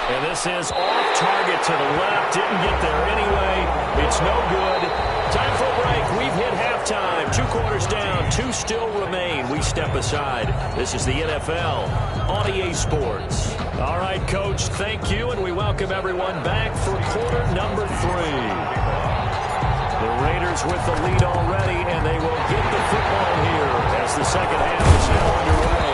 And this is off target to the left. Didn't get there anyway. It's no good. Time for a break. We've hit halftime. 2 quarters down. 2 still remain. We step aside. This is the NFL on EA Sports. All right, Coach, thank you, and we welcome everyone back for quarter number 3. The Raiders with the lead already, and they will get the football here as the second half is now underway.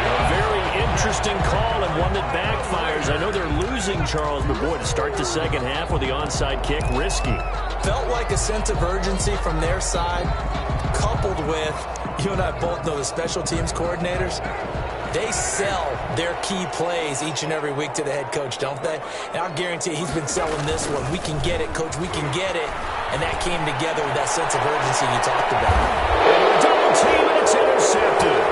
A very interesting call and one that backfires. I know they're losing, Charles, but boy, to start the second half with the onside kick, risky. Felt like a sense of urgency from their side, coupled with, you and I both know the special teams coordinators, they sell their key plays each and every week to the head coach, don't they? And I'll guarantee he's been selling this one. We can get it, coach, we can get it. And that came together with that sense of urgency you talked about. Double team, and it's intercepted.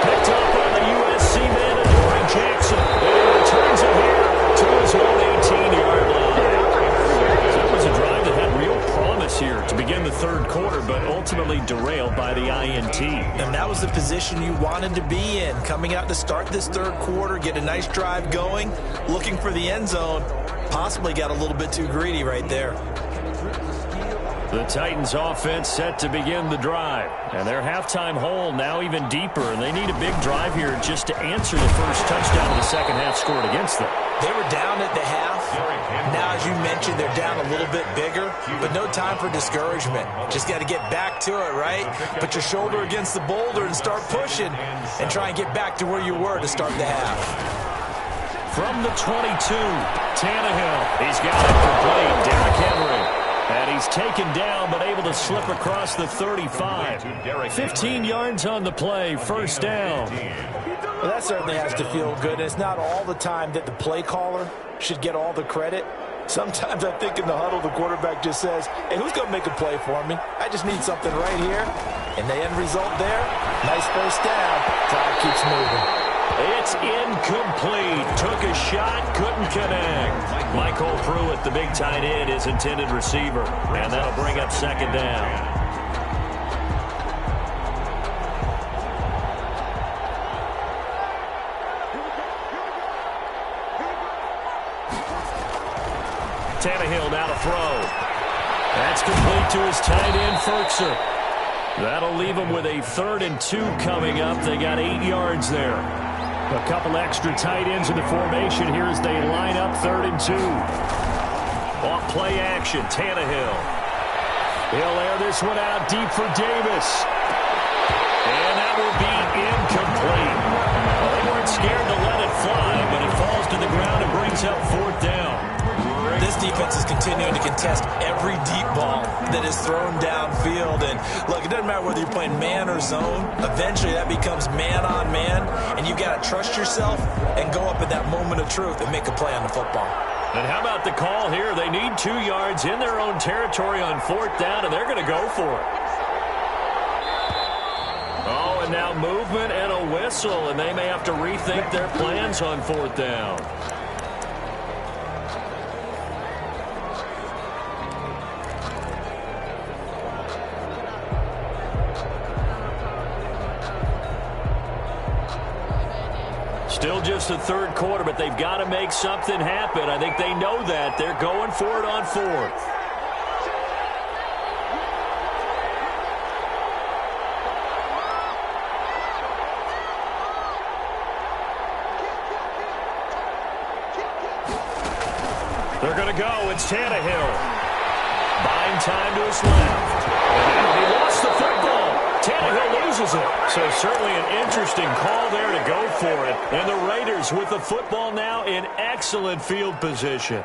Picked up by the USC man, Adoree Jackson. And he returns it here to his own 18-yard line. That was a drive that had real promise here to begin the third quarter, but ultimately derailed by the INT. And that was the position you wanted to be in, coming out to start this third quarter, get a nice drive going, looking for the end zone. Possibly got a little bit too greedy right there. The Titans offense set to begin the drive. And their halftime hole now even deeper. And they need a big drive here just to answer the first touchdown of the second half scored against them. They were down at the half. Now, as you mentioned, they're down a little bit bigger. But no time for discouragement. Just got to get back to it, right? Put your shoulder against the boulder and start pushing. And try and get back to where you were to start the half. From the 22, Tannehill. He's got it complete. Derrick Henry. And he's taken down, but able to slip across the 35. 15 yards on the play, first down. Well, that certainly has to feel good. It's not all the time that the play caller should get all the credit. Sometimes I think in the huddle, the quarterback just says, hey, who's going to make a play for me? I just need something right here. And the end result there, nice first down. Clock keeps moving. It's incomplete. Took a shot, couldn't connect. Michael Pruitt, the big tight end, is intended receiver. And that'll bring up second down. Tannehill now to throw. That's complete to his tight end, Ferkser. That'll leave him with a 3rd and 2 coming up. They got 8 yards there. A couple extra tight ends in the formation here as they line up 3rd and 2. Off play action, Tannehill. He'll air this one out deep for Davis. And that will be incomplete. Well, they weren't scared to let it fly, but it falls to the ground and brings up 4th down. This defense is continuing to contest every deep ball that is thrown downfield. And look, it doesn't matter whether you're playing man or zone. Eventually that becomes man on man. And you got to trust yourself and go up at that moment of truth and make a play on the football. And how about the call here? They need 2 yards in their own territory on 4th down, and they're going to go for it. Oh, and now movement and a whistle, and they may have to rethink their plans on 4th down. Still just the third quarter, but they've got to make something happen. I think they know that. They're going for it on 4th. They're going to go. It's Tannehill. Buying time to his left. And he lost the football. Tannehill loses it. So certainly an interesting call there to go for it. And the Raiders with the football now in excellent field position.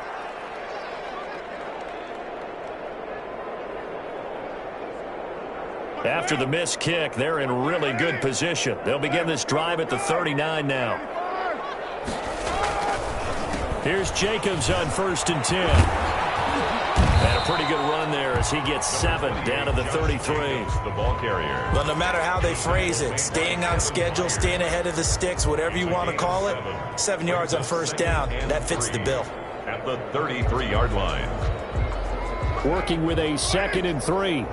After the missed kick, they're in really good position. They'll begin this drive at the 39 now. Here's Jacobs on 1st and 10. And a pretty good run there as he gets 7 down to the 33. The ball carrier. But no matter how they phrase it, staying on schedule, staying ahead of the sticks, whatever you want to call it, 7 yards on 1st down, that fits the bill. At the 33-yard line. Working with a 2nd and 3.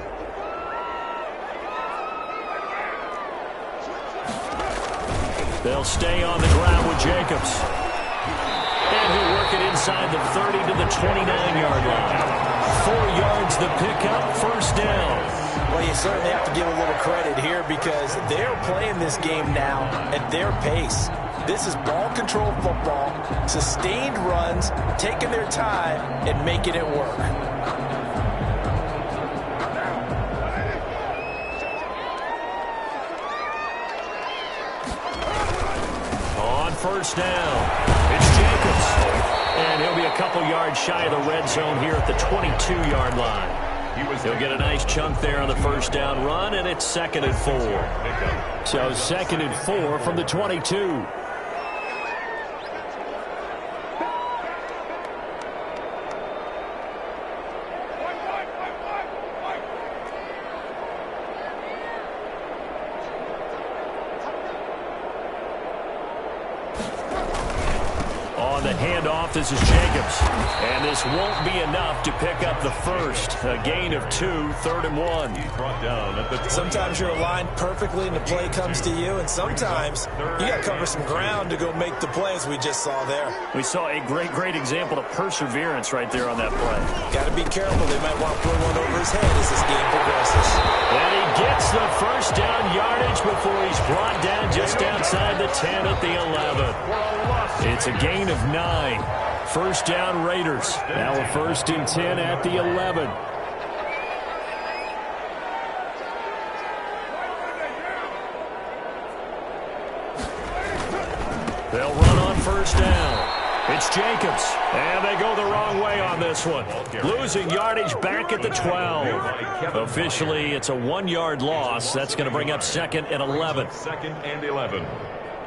They'll stay on the ground with Jacobs. And he'll work it inside the 30 to the 29-yard line. 4 yards the pickup, first down. Well, you certainly have to give a little credit here because they're playing this game now at their pace. This is ball control football, sustained runs, taking their time and making it work. On first down, it's Jacobs. And he'll be a couple yards shy of the red zone here at the 22-yard line. He'll get a nice chunk there on the first down run, and it's 2nd and 4. So 2nd and 4 from the 22. On the handoff, this is Jacobs. And this won't be enough to pick up the first. A gain of 2, 3rd and 1. He's brought down at the 20. Sometimes you're aligned perfectly and the play comes to you, and sometimes you got to cover some ground to go make the plays we just saw there. We saw a great example of perseverance right there on that play. Got to be careful. They might want to throw one over his head as this game progresses. And he gets the first down yardage before he's brought down just outside the 10 at the 11. It's a gain of 9. First down Raiders. Now a 1st and 10 at the 11. They'll run on first down. It's Jacobs. And they go the wrong way on this one. Losing yardage back at the 12. Officially, it's a 1-yard loss. That's going to bring up 2nd and 11. 2nd and 11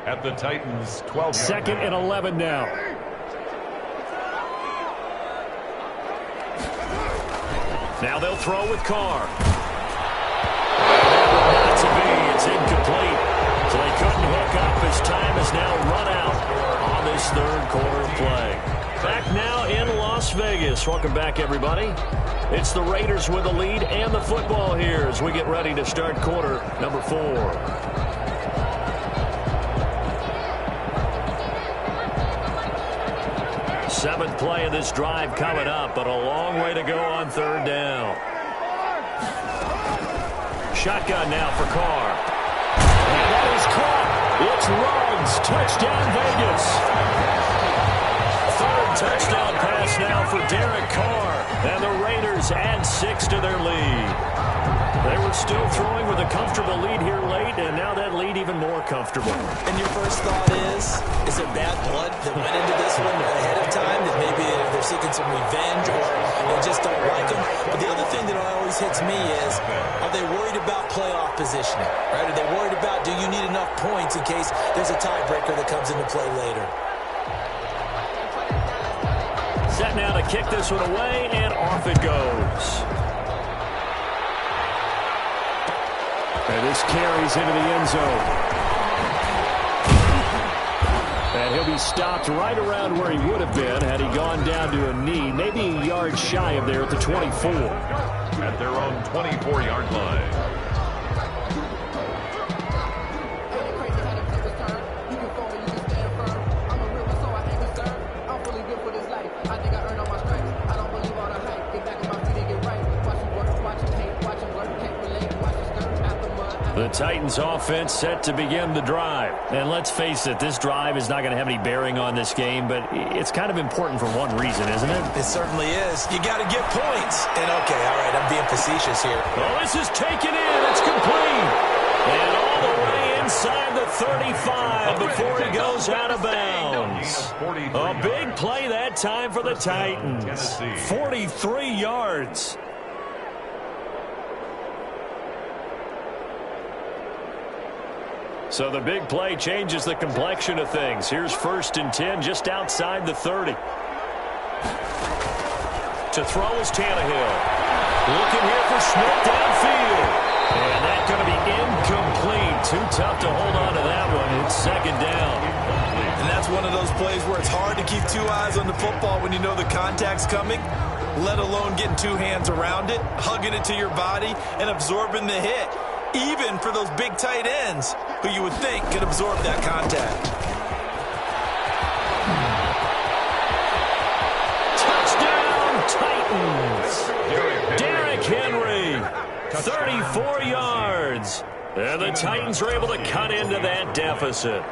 at the Titans' 12. 2nd and 11 now. Now they'll throw with Carr. Not to be. It's incomplete. So they couldn't hook up. His time is now run out on this 3rd quarter of play. Back now in Las Vegas. Welcome back, everybody. It's the Raiders with the lead and the football here as we get ready to start quarter number 4. 7th play of this drive coming up, but a long way to go on 3rd down. Shotgun now for Carr. And that is caught. It's Ruggs. Touchdown, Vegas. 3rd touchdown pass now for Derek Carr. And the Raiders add 6 to their lead. They were still throwing with a comfortable lead here late, and now that lead even more comfortable. And your first thought is it bad blood that went into this one ahead of time, that maybe they're seeking some revenge or they just don't like them? But the other thing that always hits me is, are they worried about playoff positioning? Right? Are they worried about, do you need enough points in case there's a tiebreaker that comes into play later? Set now to kick this one away, and off it goes. And this carries into the end zone. And he'll be stopped right around where he would have been had he gone down to a knee, maybe a yard shy of there at the 24. At their own 24-yard line. The Titans offense set to begin the drive. And let's face it, this drive is not going to have any bearing on this game, but it's kind of important for one reason, isn't it? It certainly is. You got to get points. And okay, all right, I'm being facetious here. Oh, this is taken in. It's complete. And all the way inside the 35 before he goes out of bounds. A big play that time for the Titans. 43 yards. So the big play changes the complexion of things. Here's 1st and 10 just outside the 30. To throw is Tannehill. Looking here for Smith downfield. And that's going to be incomplete. Too tough to hold on to that one. It's 2nd down. And that's one of those plays where it's hard to keep 2 eyes on the football when you know the contact's coming, let alone getting 2 hands around it, hugging it to your body, and absorbing the hit. even for those big tight ends who you would think could absorb that contact. Touchdown, Titans. Derrick Henry, 34 yards. And the Titans are able to cut into that deficit.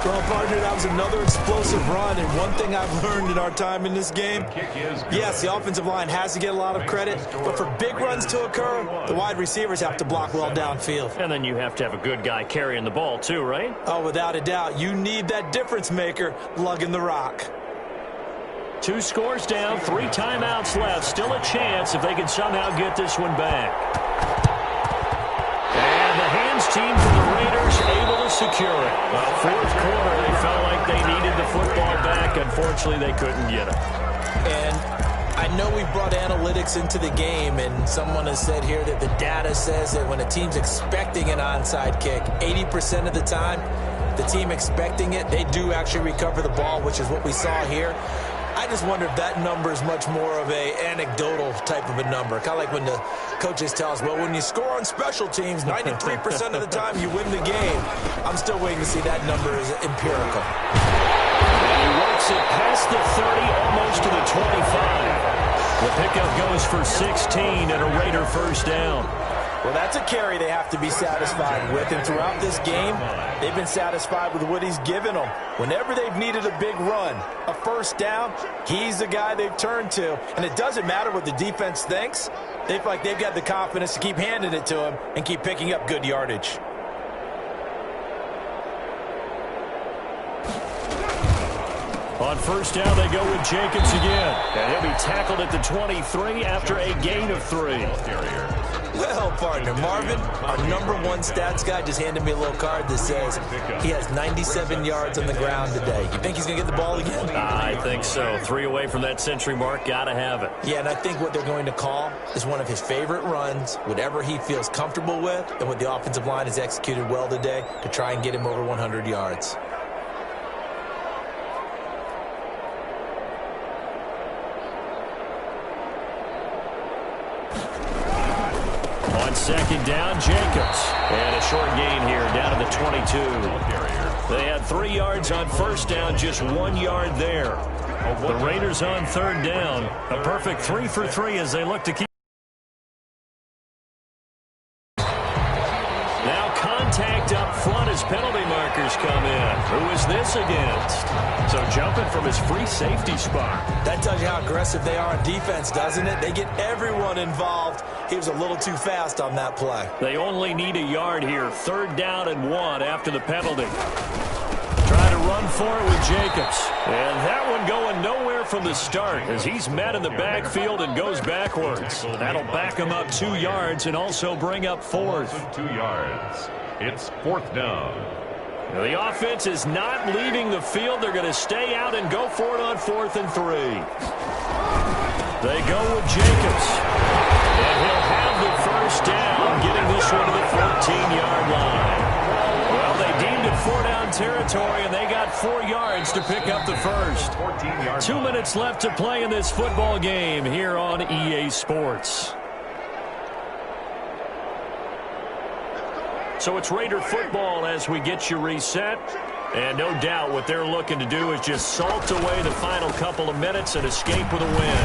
Well, partner, that was another explosive run, and one thing I've learned in our time in this game, yes, the offensive line has to get a lot of credit, but for big runs to occur, the wide receivers have to block well downfield. And then you have to have a good guy carrying the ball too, right? Oh, without a doubt. You need that difference maker lugging the rock. 2 scores down, 3 timeouts left. Still a chance if they can somehow get this one back. And the hands team for the Raiders able to secure it. Well, fourth quarter, they felt like they needed the football back. Unfortunately, they couldn't get it. And I know we brought analytics into the game, and someone has said here that the data says that when a team's expecting an onside kick, 80% of the time, the team expecting it, they do actually recover the ball, which is what we saw here. I just wonder if that number is much more of a anecdotal type of a number. Kind of like when the coaches tell us, well, when you score on special teams, 93% of the time you win the game. I'm still waiting to see that number is empirical. And he works it past the 30, almost to the 25. The pickup goes for 16 and a Raider first down. Well, that's a carry they have to be satisfied with. And throughout this game, they've been satisfied with what he's given them. Whenever they've needed a big run, a first down, he's the guy they've turned to. And it doesn't matter what the defense thinks. They feel like they've got the confidence to keep handing it to him and keep picking up good yardage. On first down, they go with Jacobs again. And he'll be tackled at the 23 after a gain of 3. Well, partner, Marvin, our #1 stats guy, just handed me a little card that says he has 97 yards on the ground today. You think he's going to get the ball again? I think so. 3 away from that century mark. Got to have it. Yeah, and I think what they're going to call is one of his favorite runs, whatever he feels comfortable with, and what the offensive line has executed well today to try and get him over 100 yards. Second down, Jacobs. And a short gain here down to the 22. They had 3 yards on first down, just 1 yard there. The Raiders on third down. A perfect 3 for 3 as they look to keep. Now contact up front as penalty markers come in. Who is this against? So jumping from his free safety spot. That tells you how aggressive they are on defense, doesn't it? They get everyone involved. He was a little too fast on that play. They only need a yard here. 3rd down and 1 after the penalty. Try to run for it with Jacobs. And that one going nowhere from the start as he's met in the backfield and goes backwards. That'll back him up 2 yards and also bring up 4th. 2 yards. It's 4th down. Now the offense is not leaving the field. They're going to stay out and go for it on 4th and 3. They go with Jacobs. And he'll have the first down, getting this one to the 14-yard line. Well, they deemed it 4-down territory, and they got 4 yards to pick up the first. 2 minutes left to play in this football game here on EA Sports. So it's Raider football as we get you reset. And no doubt what they're looking to do is just salt away the final couple of minutes and escape with a win.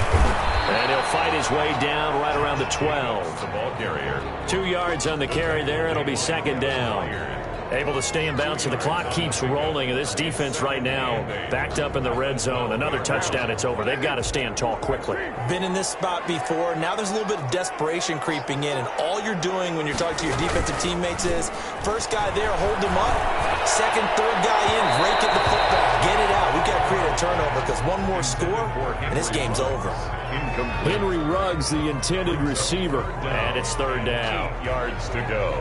And he'll fight his way down right around the 12. The ball carrier. 2 yards on the carry there. It'll be 2nd down. Able to stay in bounds, so the clock keeps rolling. And this defense right now backed up in the red zone. Another touchdown, it's over. They've got to stand tall quickly. Been in this spot before. Now there's a little bit of desperation creeping in. And all you're doing when you're talking to your defensive teammates is, first guy there, hold him up. Second, third guy in, rake at the football. Get it out. We've got to create a turnover because one more score, and this game's over. Henry Ruggs, the intended receiver. And it's 3rd down. 8 yards to go.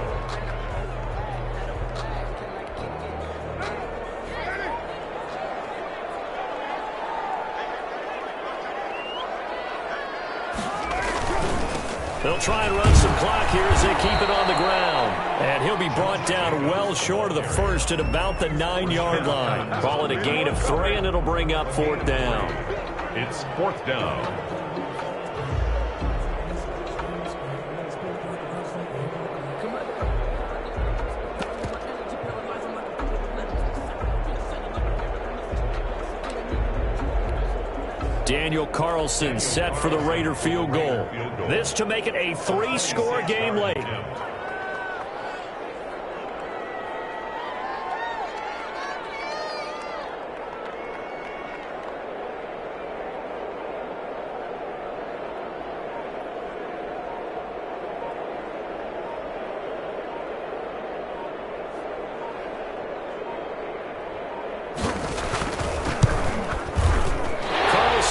They'll try and run some clock here as they keep it on the ground. And he'll be brought down well short of the first at about the 9-yard line. Call it a gain of 3, and it'll bring up 4th down. It's 4th down. Daniel Carlson set for the Raider field goal. This to make it a 3-score game late.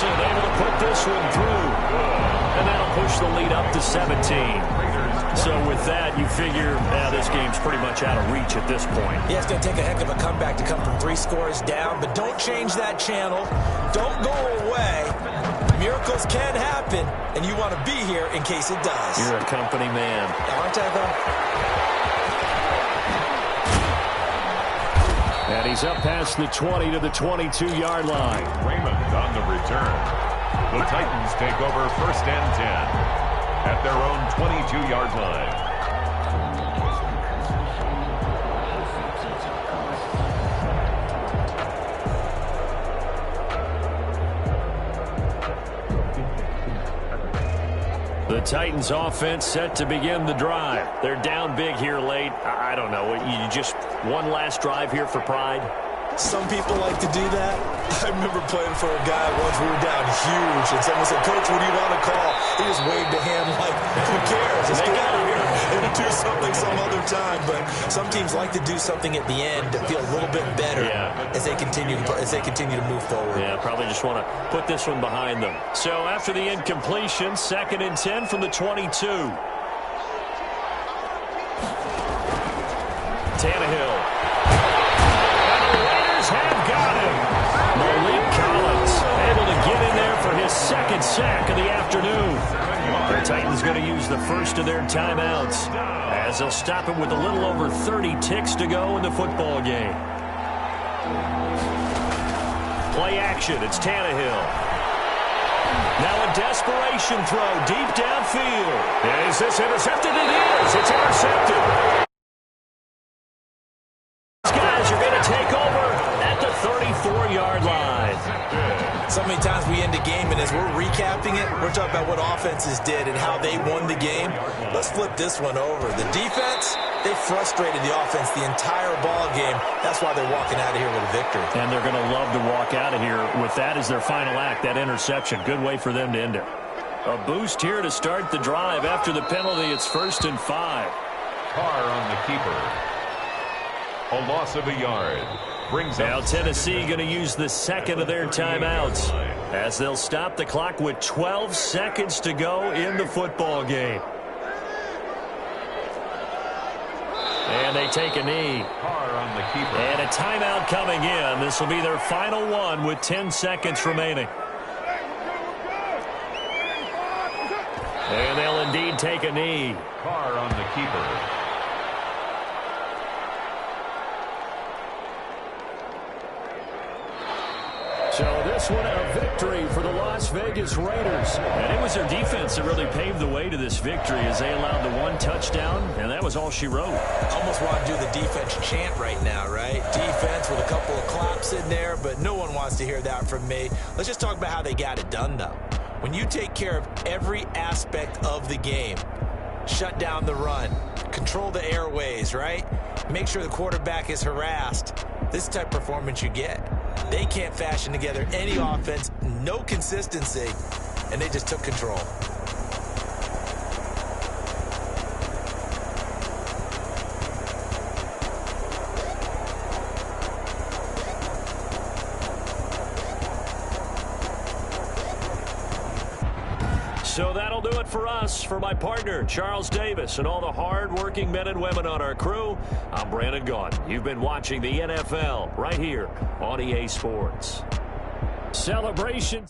Able to put this one through, and that'll push the lead up to 17. So with that, you figure this game's pretty much out of reach at this point. Yeah, it's going to take a heck of a comeback to come from 3 scores down, but don't change that channel. Don't go away. Miracles can happen, and you want to be here in case it does. You're a company man. Aren't I, though? And he's up past the 20 to the 22-yard line. Raymond on the return. The Titans take over 1st and 10 at their own 22-yard line. The Titans offense set to begin the drive. They're down big here late. I don't know. You just one last drive here for pride? Some people like to do that. I remember playing for a guy once. We were down huge, and someone said, "Coach, what do you want to call?" He just waved a hand like, who cares? Let's get out of here and do something some other time. But some teams like to do something at the end to feel a little bit better as they continue to move forward. Yeah, probably just want to put this one behind them. So after the incompletion, 2nd and 10 from the 22. Tannehill. Have got him. Malik Collins able to get in there for his 2nd sack of the afternoon. The Titans going to use the first of their timeouts as they'll stop him with a little over 30 ticks to go in the football game. Play action. It's Tannehill. Now a desperation throw deep downfield. Is this intercepted? It is. It's intercepted. Take over at the 34-yard line. So many times we end a game, and as we're recapping it, we're talking about what offenses did and how they won the game. Let's flip this one over. The defense, they frustrated the offense the entire ball game. That's why they're walking out of here with a victory. And they're going to love to walk out of here with that as their final act, that interception. Good way for them to end it. A boost here to start the drive. After the penalty, it's 1st and 5. Carr on the keeper. A loss of a yard. Brings now Tennessee going to use the 2nd of their timeouts as they'll stop the clock with 12 seconds to go in the football game. And they take a knee. Carr on the keeper. And a timeout coming in. This will be their final one with 10 seconds remaining. And they'll indeed take a knee. Carr on the keeper. So this one a victory for the Las Vegas Raiders. And it was their defense that really paved the way to this victory as they allowed the 1 touchdown, and that was all she wrote. Almost want to do the defense chant right now, right? Defense with a couple of claps in there, but no one wants to hear that from me. Let's just talk about how they got it done, though. When you take care of every aspect of the game, shut down the run, control the airways, right? Make sure the quarterback is harassed. This is the type of performance you get. They can't fashion together any offense, no consistency, and they just took control. So that'll do it for us. For my partner, Charles Davis, and all the hard-working men and women on our crew, I'm Brandon Gaudin. You've been watching the NFL right here on EA Sports. Celebration.